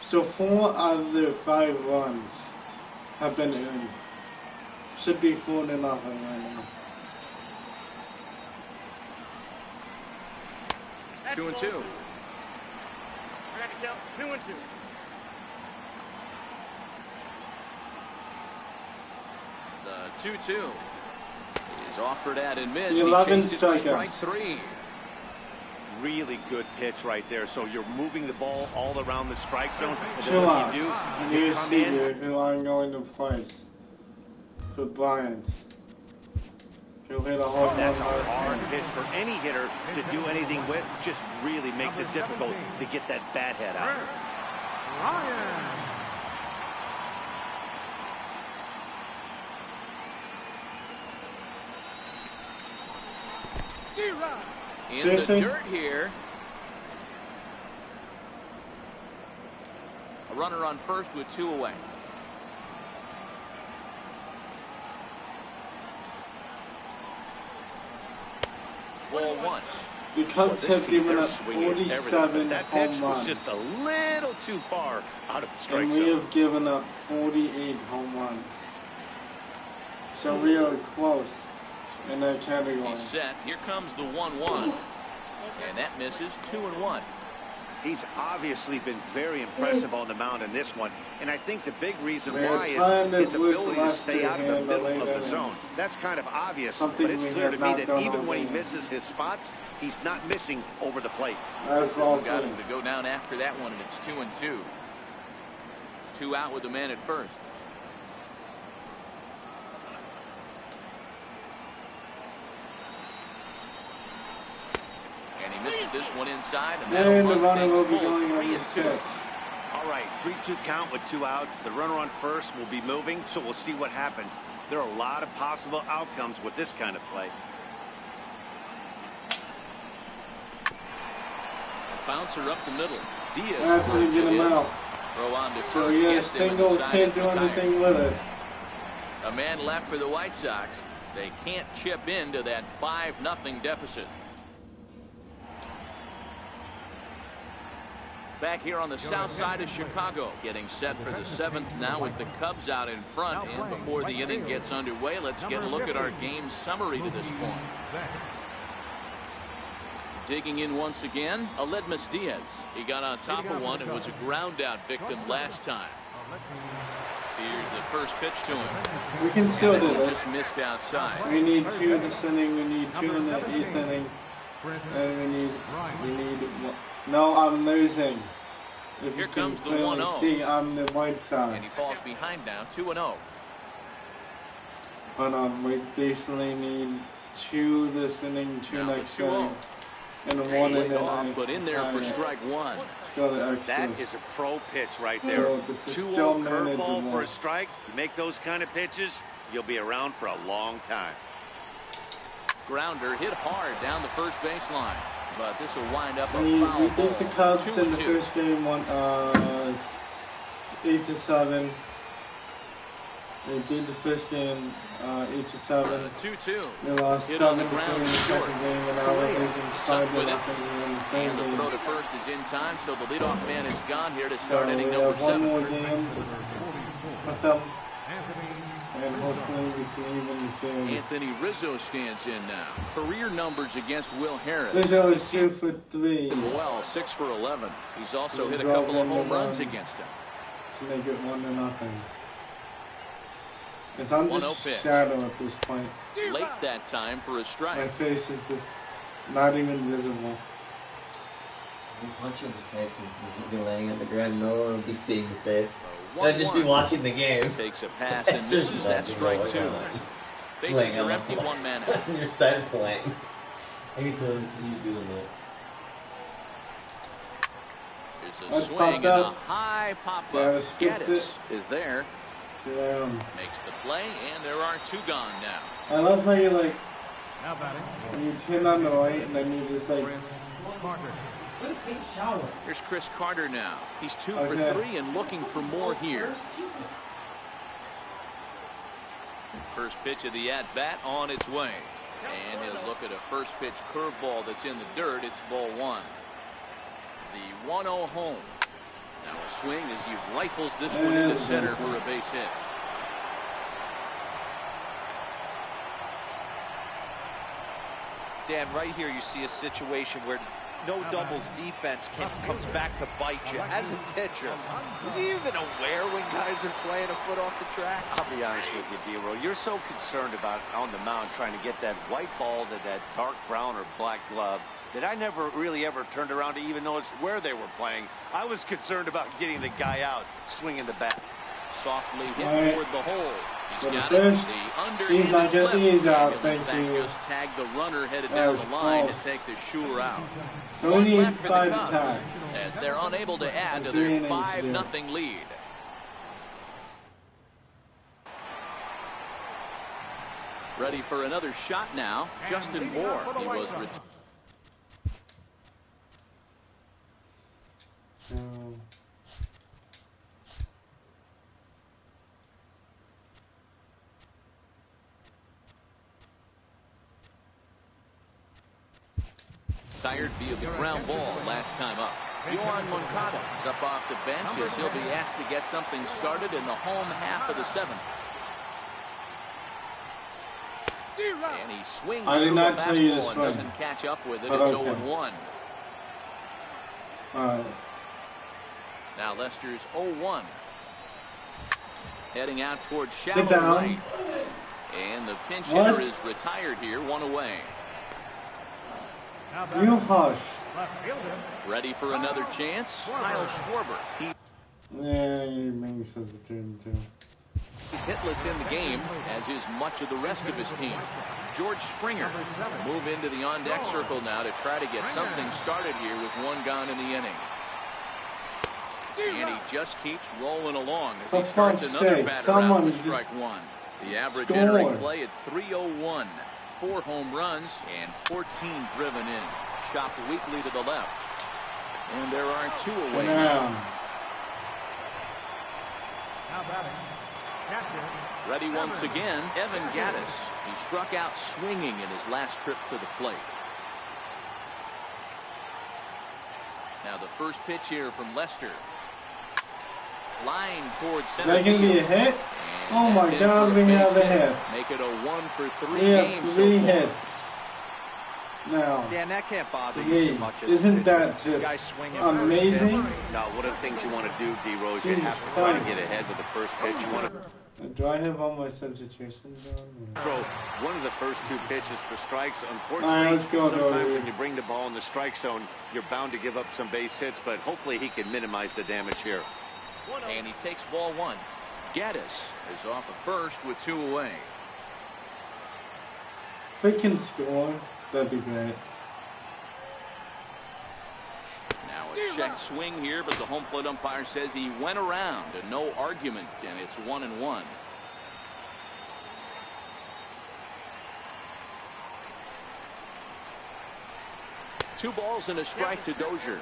So 4 out of their 5 runs have been earned. Should be 4-0 right now. 2-2. 2-2. The 2-2 is offered at and missed. 11 He chased it for strike strikeouts. 3. Really good pitch right there. So you're moving the ball all around the strike zone. And then Chill what out. do you do? And You here's come Seager, in. who I'm going to place for Bryant. He'll hit a home run. That's a hard pitch for any hitter to do anything with. Just really makes it difficult to get that bat head out. Ryan. In Seriously? the dirt here. A runner on first with 2 away. Ball 1. The Cubs This have team, given they're up swinging everything, but 47 that pitch home was runs. just a little too far out of the strike And we zone. have given up 48 home runs. So we are close in that category. He's set. Here comes the 1-1. And that misses. 2-1. He's obviously been very impressive on the mound in this one, and I think the big reason We're why trying to is his work ability to stay Lester out of the in the middle late of the innings. zone. That's kind of obvious, Something but it's we clear have to me not that done even all when he game. misses his spots, he's not missing over the plate. As well Got too. him to go down after that one, and it's 2-2. 2 out with the man at first. And he misses this one inside, and that'll And the run runner things will be full, going on 3-2. this pitch. All right, 3-2 count with 2 outs. The runner on first will be moving, so we'll see what happens. There are a lot of possible outcomes with this kind of play. Bouncer up the middle. Diaz. That's how you get him out. Throw on to So first. you got a Gets him, and the single, side can't is do retired. anything with it. A man left for the White Sox. They can't chip into that 5-0 deficit. Back here on the south side of Chicago, getting set for the 7th now with the Cubs out in front. And before the inning gets underway, let's get a look at our game summary to this point. Digging in once again, Aledmus Diaz. He got on top of one and was a ground out victim last time. Here's the first pitch to him. We can still do Just this. missed outside. We need 2 this inning. We need 2 in the 8th inning. And we need one. No, I'm losing. If Here you can comes the clearly 1-0. see, I'm the White Sox. And he falls behind now, 2-0. But we basically need 2 this inning, 2 Now next the 2-0. inning, and a 1 Laid inning. off, but in there for strike 1. Go to That extras. is a pro pitch right there. So this is 2-0 still curveball manageable. for a strike. You make those kind of pitches, you'll be around for a long time. Grounder hit hard down the first baseline. But this will wind up a We foul beat the ball. Cubs in the 2-2. first game, 8-7. They beat the first game 8-7. 2-2. They lost Hit on the 7-3 in the ground second short. game, and now we're losing It's up with it. 5-0 in the third And the game. throw to first is in time, so the leadoff man is gone here to So start we inning number have one 7. more game with them, and hopefully we can even the series. Anthony Rizzo stands in now. Career numbers against Will Harris. Rizzo is 2 for 3 Well, 6 for 11. He's also hit a Drove couple of in the home runs run. against him. to make it 1-0. It's on 1-0 just pitch. shadow at this point. Late that time for a My strike. face is just not even visible. You punch you in the face and you'll be laying on the ground and no one will be seeing your face. So I'll just be 1-1. watching the game. Takes a pass and misses that strike 2. Bases Laying on are the empty, floor. 1 man out. On your side flying. I can totally see you doing that. There's a Let's swing pop and a up. high pop up. Gaddis gets Gaddis is there. Yeah. Makes the play, and there are 2 gone now. I love how you Now batting. when you turn on the light and then you just Take a shower. Here's Chris Carter now. He's 2 for 3 and looking for more here. First pitch of the at-bat on its way. And he'll look at a first pitch curveball that's in the dirt. It's ball 1. The 1-0 home. Now a swing as he rifles this one into center for a base hit. Dan, right here you see a situation where no doubles defense comes back to bite you. As a pitcher, are you even aware when guys are playing a foot off the track? I'll be honest with you, D-Roll. You're so concerned about on the mound trying to get that white ball to that dark brown or black glove that I never really ever turned around to even notice where they were playing. I was concerned about getting the guy out swinging the bat. Softly hit toward the hole. He's got it. The under he's not getting these out. Thank you. Just tag the runner headed down the line to take the shooter out. So we need 5 times as they're unable to add to their 5-0 lead. Ready for another shot now. Justin Bohr. He was retired. Tired via the ground ball last time up. Yohan Moncada is up off the bench as he'll be asked to get something started in the home half of the 7th. And he swings through a fastball and doesn't catch up with it. It's 0-1. Now Lester's 0-1. Heading out towards shallow right. And the pinch hitter is retired here, 1 away. You hush. Ready for another chance. Kyle Schwarber. Yeah, he makes sense to turn too. He's hitless in the game, as is much of the rest of his team. George Springer move into the on-deck circle now to try to get something started here with 1 gone in the inning. And he just keeps rolling along as he starts another batter out with strike 1. The average entering play at 301. 4 home runs and 14 driven in. Chopped weakly to the left. And there are 2 away now. Ready once again, Evan Gattis. He struck out swinging in his last trip to the plate. Now the first pitch here from Lester. Line towards center. Is that going to be a hit? Oh my God, we have a hit. Make it a 1 for 3 we have game 3 hits. Now, Dan, that can't bother you too much. Isn't that just amazing? Now, one of the things you want to do, D-Rose, you have to try to get ahead with the first pitch. You want to. Do I have all my substitutions on? Throw one of the first 2 pitches for strikes. Unfortunately, sometimes when you bring the ball in the strike zone, you're bound to give up some base hits, but hopefully he can minimize the damage here. And he takes ball 1. Gattis is off at first with 2 away. If we can score, that'd be great. Now a check swing here, but the home plate umpire says he went around and no argument, and it's 1-1. Two balls and a strike to Dozier.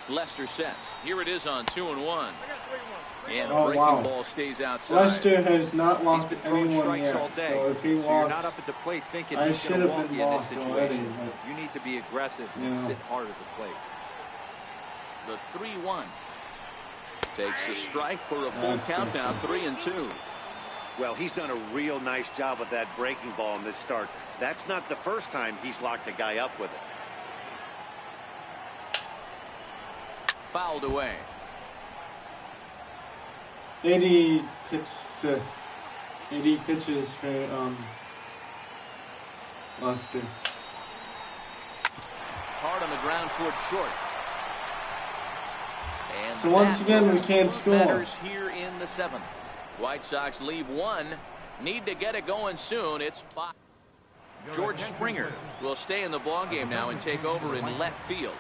Lester sets. Here it is on 2-1. And the breaking ball stays outside. Lester has not walked anyone yet, all day, so if he walks, you're not up at the plate thinking I he's going to walk been you in this situation. already. You need to be aggressive and sit hard at the plate. The 3-1 takes a strike for a full count now, 3-2. Well, he's done a real nice job with that breaking ball in this start. That's not the first time he's locked a guy up with it. Fouled away. 80 pitches for Lester. Hard on the ground towards short. And so once again, we can't score. Here in the 7th. White Sox leave 1. Need to get it going soon. It's 5. George Springer will stay in the ballgame now and take over in left field.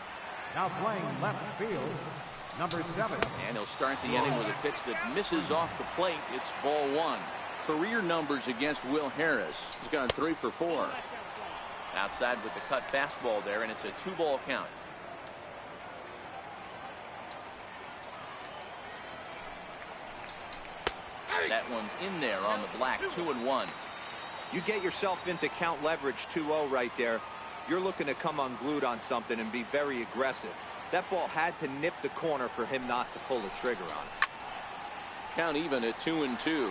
Now playing left field, Number 7. And he'll start the inning with a pitch that misses off the plate. It's ball 1. Career numbers against Will Harris. He's gone 3 for 4. Outside with the cut fastball there, and it's a 2-ball count. That one's in there on the black. 2-1. You get yourself into count leverage 2-0 right there. You're looking to come unglued on something and be very aggressive. That ball had to nip the corner for him not to pull the trigger on it. Count even at 2-2.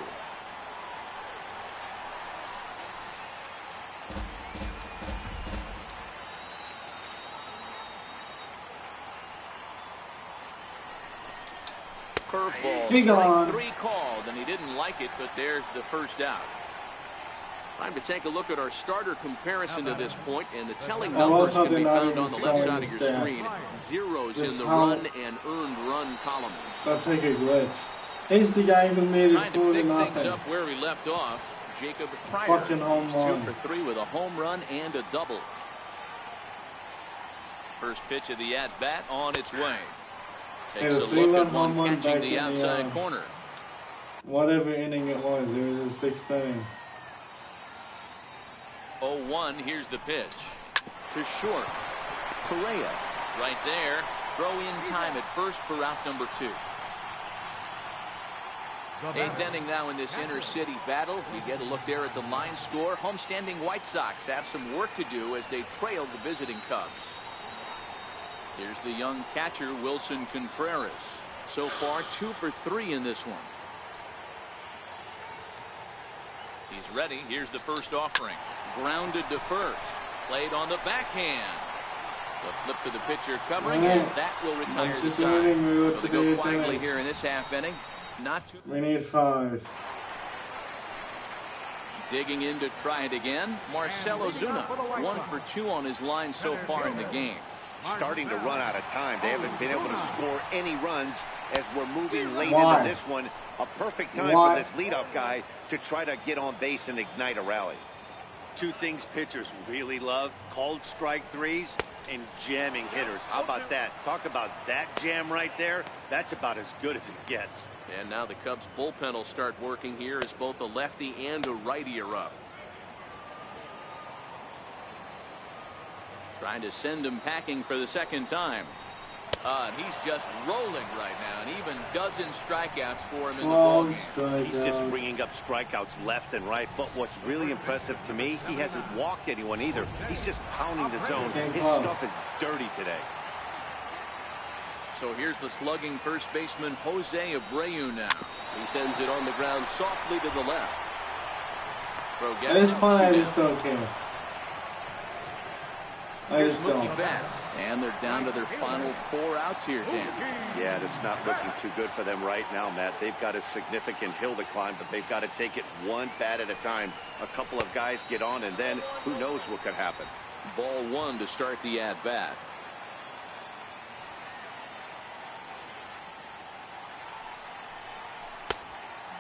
Curveball, strike 3 called, and he didn't like it, but there's the first out. Time to take a look at our starter comparison to this point, and the telling numbers can be found on the left side of your screen. Zeros in the run and earned run columns. That's like a glitch. He's the guy who made it 4-0. Trying to pick things up where he left off. Jacob Pryor. Fucking home run. 2 for 3 with a home run and a double. First pitch of the at-bat on its way. Takes a look at one catching the outside corner. Whatever inning it was the 6th inning. 0-1. Here's the pitch. To short. Correa. Right there. Throw in time at first for out number 2. 8th inning now in this inner city battle. We get a look there at the line score. Homestanding White Sox have some work to do as they trail the visiting Cubs. Here's the young catcher, Wilson Contreras. So far, 2 for 3 in this one. He's ready. Here's the first offering. Grounded to first. Played on the backhand. The flip to the pitcher covering, and that will retire the side. So they go quietly here in this half inning. Not too. We need 5. Digging in to try it again. Marcell Ozuna, 1 for 2 on his line so far in the game. Starting to run out of time. They haven't been able to score any runs as we're moving late into this one. A perfect time for this leadoff guy to try to get on base and ignite a rally. 2 things pitchers really love: called strike 3s and jamming hitters. How about that? Talk about that jam right there. That's about as good as it gets. And now the Cubs bullpen will start working here as both a lefty and a righty are up. Trying to send him packing for the 2nd time. He's just rolling right now, and even dozen strikeouts for him in the ballgame. He's just bringing up strikeouts left and right. But what's really impressive to me, he hasn't walked anyone either. He's just pounding the zone. His stuff is dirty today. So here's the slugging first baseman Jose Abreu now. He sends it on the ground softly to the left. It is fun. I just don't care. Here's Mookie Betts, and they're down to their final 4 outs here, Dan. Yeah, it's not looking too good for them right now, Matt. They've got a significant hill to climb, but they've got to take it one bat at a time. A couple of guys get on, and then who knows what could happen. Ball 1 to start the at-bat.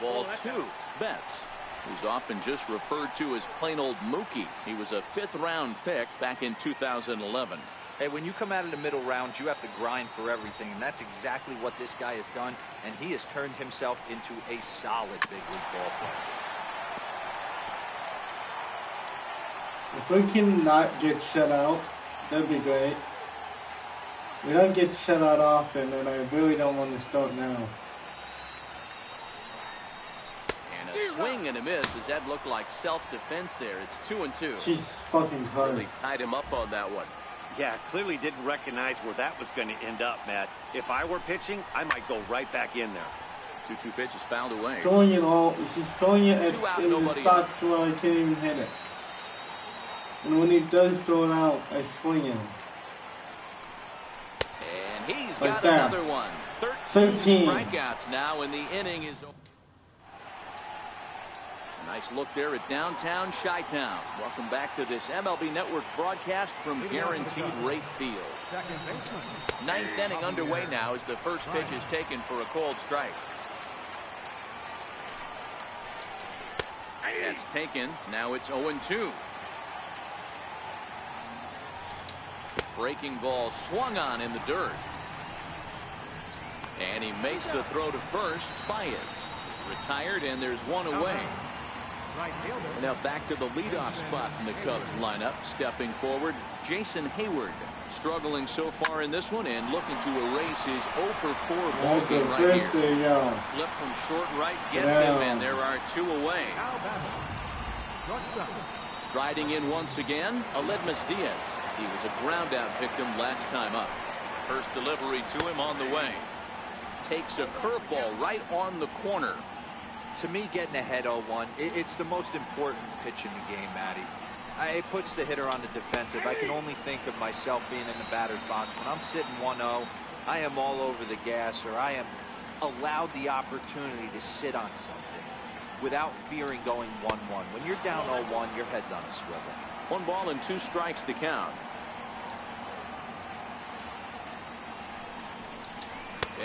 Ball 2, Betts, who's often just referred to as plain old Mookie. He was a 5th-round pick back in 2011. Hey, when you come out of the middle rounds, you have to grind for everything, and that's exactly what this guy has done, and he has turned himself into a solid big league ball player. If we can not get shut out, that'd be great. We don't get shut out often, and I really don't want to start now. Swing and a miss. Does that look like self-defense there? It's 2-2. She's fucking close. Really tied him up on that one. Yeah, clearly didn't recognize where that was going to end up, Matt. If I were pitching, I might go right back in there. 2-2 pitch is fouled away. He's throwing it all. He's throwing it in the spots where I can't even hit it. And when he does throw it out, I swing him. And he's got another one. 13 strikeouts now, and the inning is over. Nice look there at downtown Chi-Town. Welcome back to this MLB Network broadcast from Guaranteed Rate Field. 9th inning underway now as the first pitch is taken for a called strike. That's taken. Now it's 0-2. Breaking ball swung on in the dirt. And he makes the throw to first. Baez is retired, and there's one away. And now back to the leadoff spot in the Cubs lineup. Stepping forward, Jason Hayward. Struggling so far in this one and looking to erase his 0 for 4 ball game right here. Flip from short right gets him, and there are 2 away. Striding in once again, Aledmus Diaz. He was a ground out victim last time up. First delivery to him on the way. Takes a curveball right on the corner. To me, getting ahead 0-1, it's the most important pitch in the game, Matty. It puts the hitter on the defensive. I can only think of myself being in the batter's box. When I'm sitting 1-0, I am all over the gas, or I am allowed the opportunity to sit on something without fearing going 1-1. When you're down 0-1, your head's on a swivel. 1 ball and 2 strikes the count.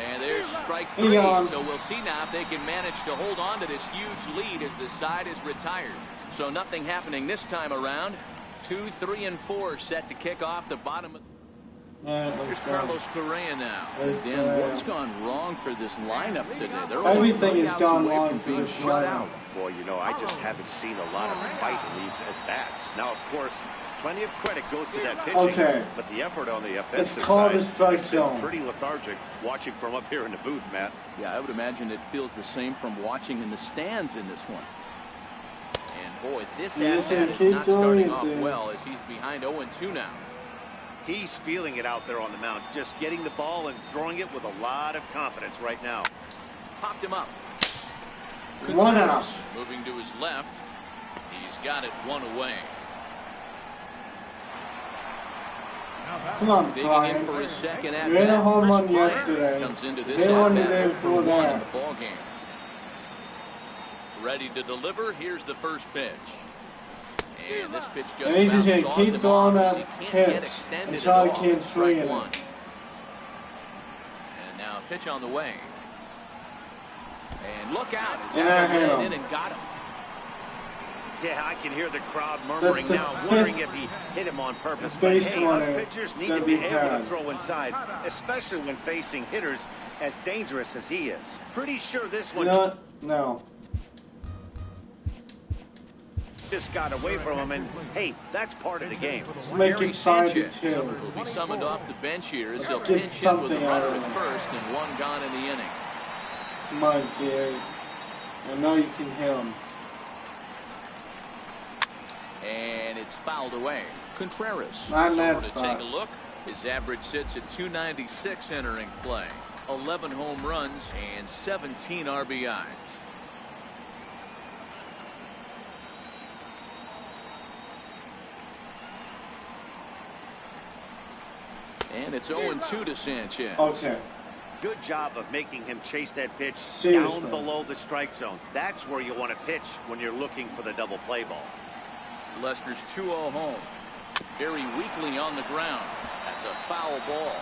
And there's strike 3. So we'll see now if they can manage to hold on to this huge lead as the side is retired. So nothing happening this time around. 2, 3, and 4 set to kick off the bottom. Here's Carlos Correa now. Dan, what's gone wrong for this lineup today? They're everything has gone wrong for this lineup. Boy, you know, I just haven't seen a lot of fight in these at-bats. Now, of course, plenty of credit goes to that pitching, but the effort on the offensive side a strike zone. Pretty lethargic watching from up here in the booth, Matt. Yeah, I would imagine it feels the same from watching in the stands in this one. And boy, this at-bat is not starting off well as he's behind 0-2 now. He's feeling it out there on the mound, just getting the ball and throwing it with a lot of confidence right now. Popped him up. 1 out. Moving to his left. He's got it 1 away. Come on, Bryant. In for his second at You had a bat. home run Chris yesterday. Comes into this They won the at day bat before in that. the ball game. Ready to deliver. Here's the first pitch. And this pitch just and he's just going to keep throwing that pitch until he can't swing it. And now a pitch on the way. And look out. It's out in and got him. Yeah, I can hear the crowd murmuring now, wondering if he hit him on purpose. But hey, us pitchers need to be able to throw inside, especially when facing hitters as dangerous as he is. Pretty sure this one just got away from him, and hey, that's part of the game. Make it 5-2. Will be summoned off the bench here as he'll pinch hit with a runner at first and 1 gone in the inning. Come on, Gary. I know you can hit him. And it's fouled away. Contreras Not in that to spot. take a look. His average sits at 296 entering play. 11 home runs and 17 RBIs. And it's 0-2 to Sanchez. Okay. Good job of making him chase that pitch Seriously. down below the strike zone. That's where you want to pitch when you're looking for the double play ball. Lester's 2-0 home. Very weakly on the ground. That's a foul ball.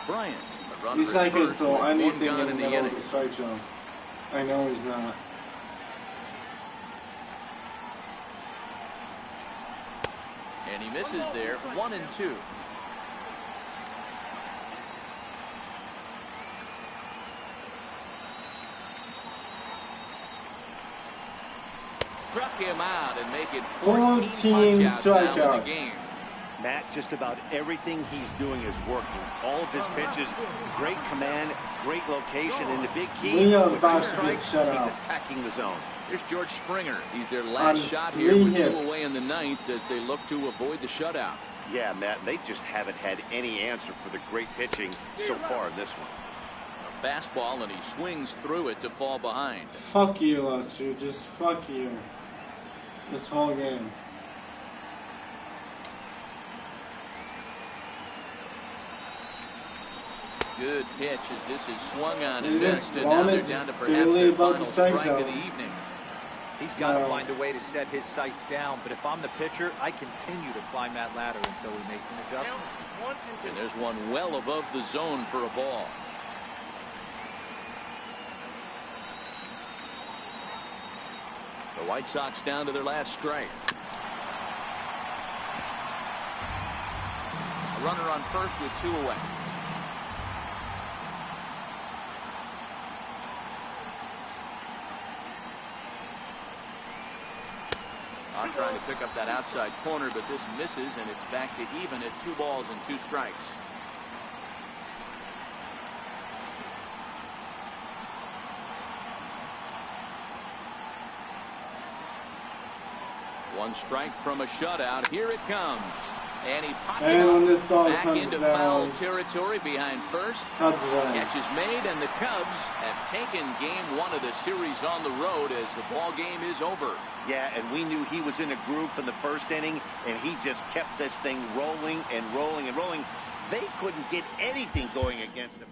Bryant. He's not going to throw anything in the middle of the strike zone. I know he's not. And he misses there. 1-2. Struck him out and make it 14 punch-outs now in the game. Matt, just about everything he's doing is working. All of his pitches, great command, great location, and the big key with 2 strikes, he's attacking the zone. Here's George Springer. He's their last shot here with 2 away in the 9th as they look to avoid the shutout. Yeah, Matt, they just haven't had any answer for the great pitching so far in this one. A fastball, and he swings through it to fall behind. Fuck you, Lester. Just fuck you. This whole game. Good pitch as this is swung on and missed, and now they're down to perhaps their final strike of the evening. He's got to find a way to set his sights down, but if I'm the pitcher, I continue to climb that ladder until he makes an adjustment. And there's one well above the zone for a ball. The White Sox down to their last strike. A runner on first with 2 away. Trying to pick up that outside corner, but this misses, and it's back to even at 2 balls and 2 strikes. One strike from a shutout. Here it comes. And he popped it up back into foul territory behind first. Catch is made, and the Cubs have taken game 1 of the series on the road as the ball game is over. Yeah, and we knew he was in a groove from the first inning, and he just kept this thing rolling and rolling and rolling. They couldn't get anything going against him.